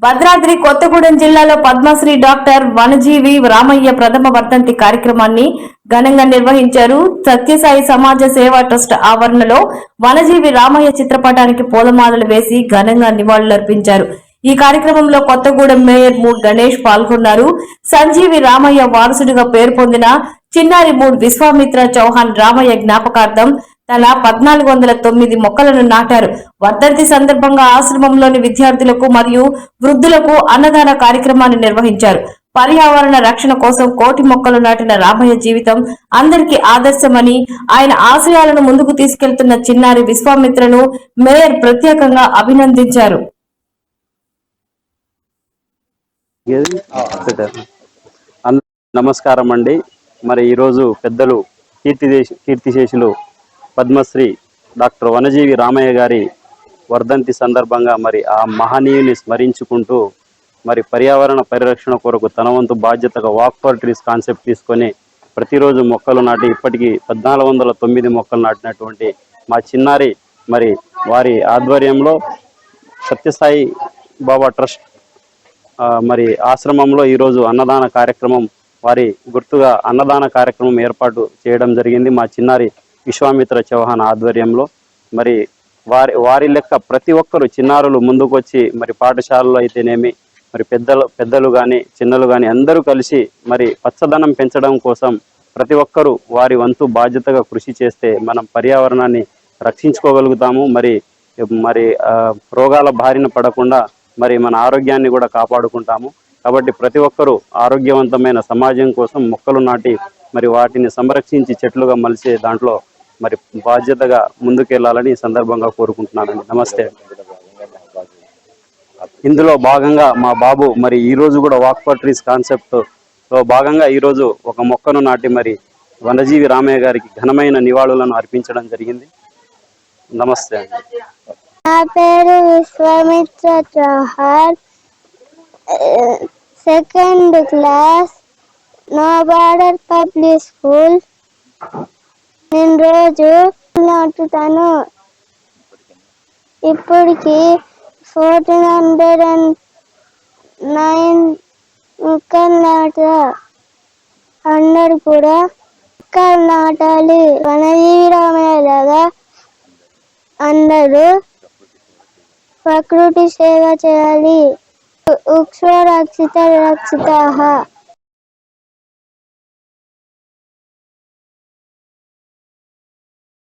భద్రాద్రి కొత్తగూడెం జిల్లాలో పద్మశ్రీ డాక్టర్ వనజీవి రామయ్య ప్రథమ వర్ధంతి కార్యక్రమాన్ని ఘనంగా నిర్వహించారు. సత్యసాయి సమాజ సేవా ట్రస్ట్ ఆవరణలో వనజీవి రామయ్య చిత్రపటానికి పూలమాలలు వేసి ఘనంగా నివాళులర్పించారు. ఈ కార్యక్రమంలో కొత్తగూడెం మేయర్ మూడ్ గణేష్ పాల్గొన్నారు. సంజీవి రామయ్య వారసుడిగా పేరు పొందిన చిన్నారి మూడ్ విశ్వామిత్ర చౌహాన్ రామయ్య జ్ఞాపకార్థం తన 1409 మొక్కలను నాటారు. వర్ధంతి సందర్భంగా ఆశ్రమంలోని విద్యార్థులకు మరియు వృద్ధులకు అన్నదాన కార్యక్రమాన్ని నిర్వహించారు. పర్యావరణ రక్షణ కోసం కోటి మొక్కలు నాటిన రామయ్య జీవితం అందరికీ ఆదర్శమని, ఆయన ఆశయాలను ముందుకు తీసుకెళ్తున్న చిన్నారి విశ్వామిత్రను మేయర్ ప్రత్యేకంగా అభినందించారు. నమస్కారం అండి. మరి ఈరోజు పెద్దలు కీర్తిశేషులు పద్మశ్రీ డాక్టర్ వనజీవి రామయ్య గారి వర్ధంతి సందర్భంగా మరి ఆ మహనీయుని స్మరించుకుంటూ మరి పర్యావరణ పరిరక్షణ కొరకు తన వంతు బాధ్యతగా వాక్ ఫర్ ట్రీస్ కాన్సెప్ట్ తీసుకొని ప్రతిరోజు మొక్కలు నాటి ఇప్పటికీ 1409 మొక్కలు నాటినటువంటి మా చిన్నారి మరి వారి ఆధ్వర్యంలో సత్యసాయి బాబా ట్రస్ట్ మరి ఆశ్రమంలో ఈరోజు అన్నదాన కార్యక్రమం వారి గుర్తుగా అన్నదాన కార్యక్రమం ఏర్పాటు చేయడం జరిగింది. మా చిన్నారి విశ్వామిత్ర చౌహాన్ ఆధ్వర్యంలో మరి వారి లెక్క ప్రతి ఒక్కరు చిన్నారులు ముందుకొచ్చి మరి పాఠశాలలో అయితేనేమి మరి పెద్దలు కానీ చిన్నలు కానీ అందరూ కలిసి మరి పచ్చదనం పెంచడం కోసం ప్రతి ఒక్కరూ వారి వంతు బాధ్యతగా కృషి చేస్తే మనం పర్యావరణాన్ని రక్షించుకోగలుగుతాము. మరి రోగాల బారిన పడకుండా మరి మన ఆరోగ్యాన్ని కూడా కాపాడుకుంటాము. కాబట్టి ప్రతి ఒక్కరూ ఆరోగ్యవంతమైన సమాజం కోసం మొక్కలు నాటి మరి వాటిని సంరక్షించి చెట్లుగా మలిసే దాంట్లో మరి బాధ్యతగా ముందుకెళ్లాలని ఈ సందర్భంగా కోరుకుంటున్నానండి. నమస్తే. ఇందులో భాగంగా మా బాబు మరి ఈ రోజు కూడా వాక్ ఫర్ ట్రీస్ కాన్సెప్ట్ లో భాగంగా ఈ రోజు ఒక మొక్కను నాటి మరి వనజీవి రామయ్య గారికి ఘనమైన నివాళులను అర్పించడం జరిగింది. నమస్తే. నా పేరు Vishwamitra Chauhan, second class, no border public school. నేను రోజు నాటుతాను. ఇప్పటికి 1409 మొక్కలు నాటా. అందరు కూడా మొక్కలు నాటాలి. వనజీవి రామయ్య లాగా అందరూ ప్రకృతి సేవ చేయాలి. వృక్షో రక్షిత రక్షితాః.